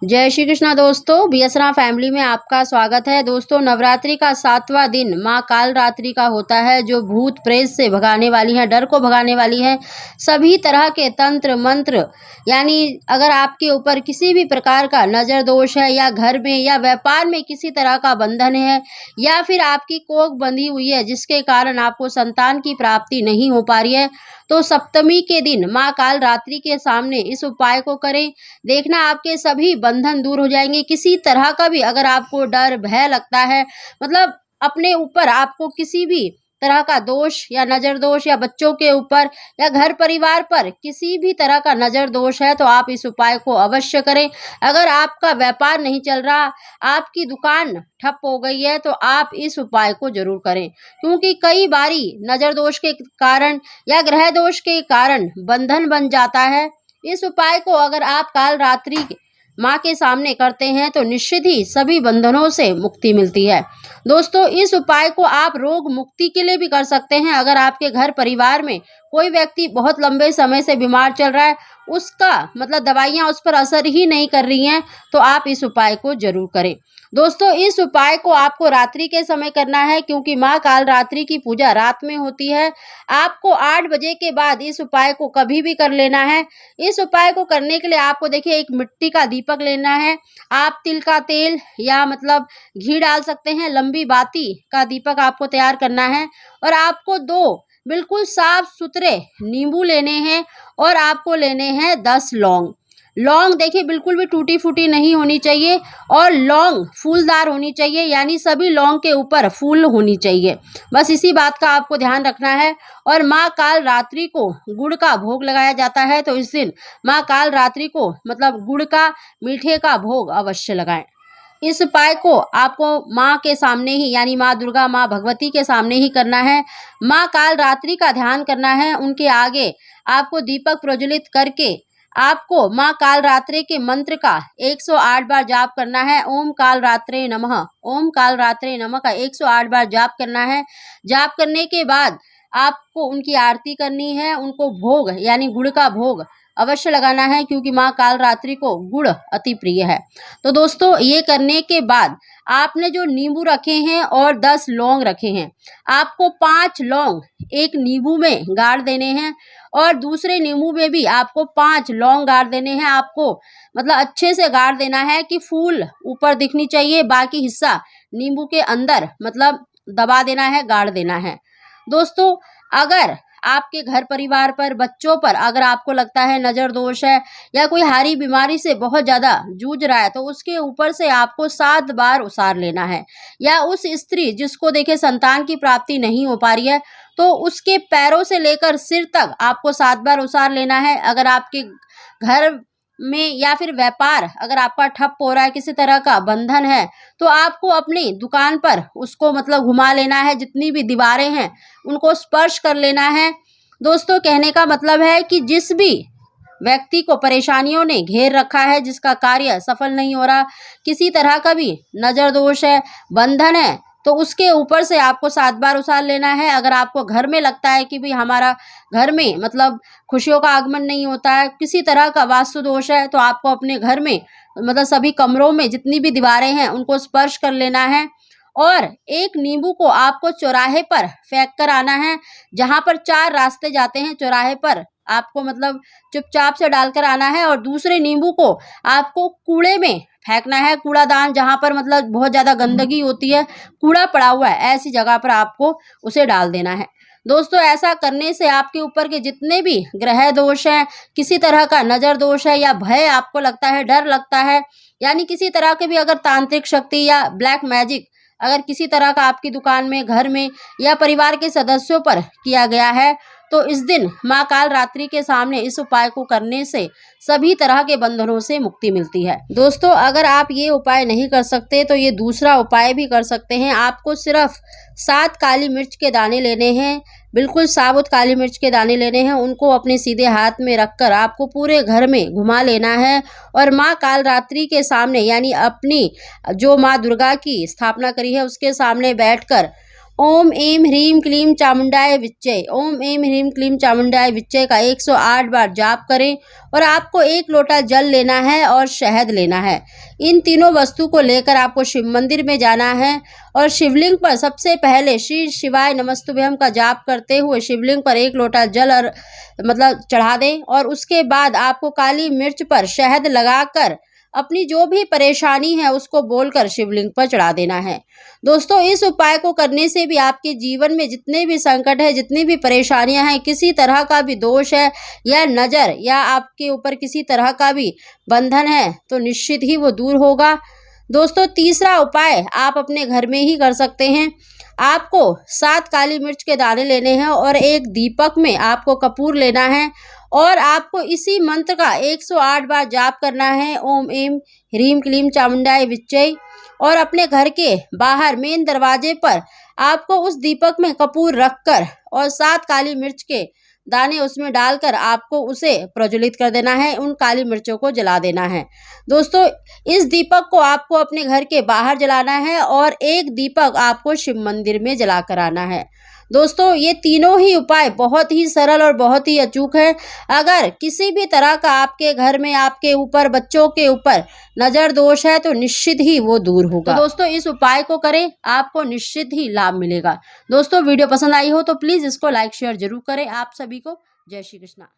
जय श्री कृष्णा दोस्तों, बीएसरा फैमिली में आपका स्वागत है। दोस्तों, नवरात्रि का 7वां दिन माँ काल रात्रि का होता है, जो भूत प्रेत से भगाने वाली है, डर को भगाने वाली है। सभी तरह के तंत्र मंत्र, यानी अगर आपके ऊपर किसी भी प्रकार का नज़र दोष है, या घर में या व्यापार में किसी तरह का बंधन है, या फिर आपकी कोख बंधी हुई है जिसके कारण आपको संतान की प्राप्ति नहीं हो पा रही है, तो सप्तमी के दिन माँ काल रात्रि के सामने इस उपाय को करें। देखना आपके सभी बंधन दूर हो जाएंगे। किसी तरह का भी अगर आपको डर भय लगता है, मतलब अपने ऊपर आपको किसी भी तरह का दोष या नज़र दोष, या बच्चों के ऊपर या घर परिवार पर किसी भी तरह का नज़र दोष है, तो आप इस उपाय को अवश्य करें। अगर आपका व्यापार नहीं चल रहा, आपकी दुकान ठप हो गई है, तो आप इस उपाय को जरूर करें, क्योंकि कई बारी नज़र दोष के कारण या ग्रह दोष के कारण बंधन बन जाता है। इस उपाय को अगर आप काल रात्रि माँ के सामने करते हैं तो निश्चित ही सभी बंधनों से मुक्ति मिलती है। दोस्तों, इस उपाय को आप रोग मुक्ति के लिए भी कर सकते हैं। अगर आपके घर परिवार में कोई व्यक्ति बहुत लंबे समय से बीमार चल रहा है, उसका मतलब दवाइयाँ उस पर असर ही नहीं कर रही हैं, तो आप इस उपाय को जरूर करें। दोस्तों, इस उपाय को आपको रात्रि के समय करना है, क्योंकि माँ काल रात्रि की पूजा रात में होती है। आपको 8 बजे के बाद इस उपाय को कभी भी कर लेना है। इस उपाय को करने के लिए आपको देखिए, एक मिट्टी का दीपक लेना है। आप तिल का तेल या मतलब घी डाल सकते हैं। लंबी बाती का दीपक आपको तैयार करना है, और आपको 2 बिल्कुल साफ सुथरे नींबू लेने हैं, और आपको लेने हैं 10 लौंग। लौंग देखिए बिल्कुल भी टूटी फूटी नहीं होनी चाहिए, और लौंग फूलदार होनी चाहिए, यानी सभी लौंग के ऊपर फूल होनी चाहिए। बस इसी बात का आपको ध्यान रखना है। और माँ काल रात्रि को गुड़ का भोग लगाया जाता है, तो इस दिन माँ काल रात्रि को मतलब गुड़ का मीठे का भोग अवश्य लगाएं। इस उपाय को आपको माँ के सामने ही, यानी माँ दुर्गा, माँ भगवती के सामने ही करना है। माँ काल रात्रि का ध्यान करना है। उनके आगे आपको दीपक प्रज्वलित करके आपको माँ काल रात्रि के मंत्र का 108 बार जाप करना है। ओम काल रात्रे नमः, ओम काल रात्रे नमः का 108 बार जाप करना है। जाप करने के बाद आपको उनकी आरती करनी है। उनको भोग यानी गुड़ का भोग अवश्य लगाना है, क्योंकि माँ काल रात्रि को गुड़ अति प्रिय है। तो दोस्तों, ये करने के बाद आपने जो नींबू रखे हैं और 10 लौंग रखे हैं, आपको 5 लौंग एक नींबू में गाड़ देने हैं, और दूसरे नींबू में भी आपको 5 लौंग गाड़ देने हैं। आपको मतलब अच्छे से गाड़ देना है कि फूल ऊपर दिखनी चाहिए, बाकी हिस्सा नींबू के अंदर मतलब दबा देना है, गाड़ देना है। दोस्तों, अगर आपके घर परिवार पर, बच्चों पर अगर आपको लगता है नज़र दोष है, या कोई हारी बीमारी से बहुत ज़्यादा जूझ रहा है, तो उसके ऊपर से आपको 7 बार उसार लेना है। या उस स्त्री जिसको देखे संतान की प्राप्ति नहीं हो पा रही है, तो उसके पैरों से लेकर सिर तक आपको 7 बार उसार लेना है। अगर आपके घर में या फिर व्यापार अगर आपका ठप हो रहा है, किसी तरह का बंधन है, तो आपको अपनी दुकान पर उसको मतलब घुमा लेना है। जितनी भी दीवारें हैं उनको स्पर्श कर लेना है। दोस्तों, कहने का मतलब है कि जिस भी व्यक्ति को परेशानियों ने घेर रखा है, जिसका कार्य सफल नहीं हो रहा, किसी तरह का भी नज़र दोष है, बंधन है, तो उसके ऊपर से आपको 7 बार उछाल लेना है। अगर आपको घर में लगता है कि भाई हमारा घर में मतलब खुशियों का आगमन नहीं होता है, किसी तरह का वास्तु दोष है, तो आपको अपने घर में मतलब सभी कमरों में जितनी भी दीवारें हैं उनको स्पर्श कर लेना है। और एक नींबू को आपको चौराहे पर फेंक कर आना है। जहाँ पर 4 रास्ते जाते हैं, चौराहे पर आपको मतलब चुपचाप से डालकर आना है, और दूसरे नींबू को आपको कूड़े में फेंकना है। कूड़ादान जहाँ पर मतलब बहुत ज़्यादा गंदगी होती है, कूड़ा पड़ा हुआ है, ऐसी जगह पर आपको उसे डाल देना है। दोस्तों, ऐसा करने से आपके ऊपर के जितने भी ग्रह दोष हैं, किसी तरह का नज़र दोष है, या भय आपको लगता है, डर लगता है, यानी किसी तरह के भी अगर तांत्रिक शक्ति या ब्लैक मैजिक अगर किसी तरह का आपकी दुकान में, घर में या परिवार के सदस्यों पर किया गया है, तो इस दिन माँ काल रात्रि के सामने इस उपाय को करने से सभी तरह के बंधनों से मुक्ति मिलती है। दोस्तों, अगर आप ये उपाय नहीं कर सकते, तो ये दूसरा उपाय भी कर सकते हैं। आपको सिर्फ 7 काली मिर्च के दाने लेने हैं, बिल्कुल साबुत काली मिर्च के दाने लेने हैं। उनको अपने सीधे हाथ में रखकर आपको पूरे घर में घुमा लेना है, और माँ काल रात्रि के सामने, यानी अपनी जो माँ दुर्गा की स्थापना करी है उसके सामने बैठकर ओम ऐं ह्रीं क्लीं चामुंडाय विच्चे, ओम ऐं ह्रीं क्लीं चामुंडाय विच्चे का 108 बार जाप करें। और आपको 1 लोटा जल लेना है और शहद लेना है। इन तीनों वस्तु को लेकर आपको शिव मंदिर में जाना है और शिवलिंग पर सबसे पहले श्री शिवाय नमस्तुभ्यम का जाप करते हुए शिवलिंग पर 1 लोटा जल और चढ़ा दें। और उसके बाद आपको काली मिर्च पर शहद लगाकर अपनी जो भी परेशानी है उसको बोलकर शिवलिंग पर चढ़ा देना है। दोस्तों, इस उपाय को करने से भी आपके जीवन में जितने भी संकट है, जितनी भी परेशानियां हैं, किसी तरह का भी दोष है या नज़र या आपके ऊपर किसी तरह का भी बंधन है तो निश्चित ही वो दूर होगा। दोस्तों, तीसरा उपाय आप अपने घर में ही कर सकते हैं। आपको 7 काली मिर्च के दाने लेने हैं और एक दीपक में आपको कपूर लेना है और आपको इसी मंत्र का 108 बार जाप करना है, ओम ऐं ह्रीं क्लीं चामुंडाय विच्चे। और अपने घर के बाहर मेन दरवाजे पर आपको उस दीपक में कपूर रखकर और 7 काली मिर्च के दाने उसमें डालकर आपको उसे प्रज्वलित कर देना है, उन काली मिर्चों को जला देना है। दोस्तों, इस दीपक को आपको अपने घर के बाहर जलाना है और एक दीपक आपको शिव मंदिर में जला कर आना है। दोस्तों, ये तीनों ही उपाय बहुत ही सरल और बहुत ही अचूक है। अगर किसी भी तरह का आपके घर में, आपके ऊपर, बच्चों के ऊपर नज़र दोष है तो निश्चित ही वो दूर होगा। तो दोस्तों, इस उपाय को करें, आपको निश्चित ही लाभ मिलेगा। दोस्तों, वीडियो पसंद आई हो तो प्लीज़ इसको लाइक शेयर जरूर करें। आप सभी को जय श्री कृष्णा।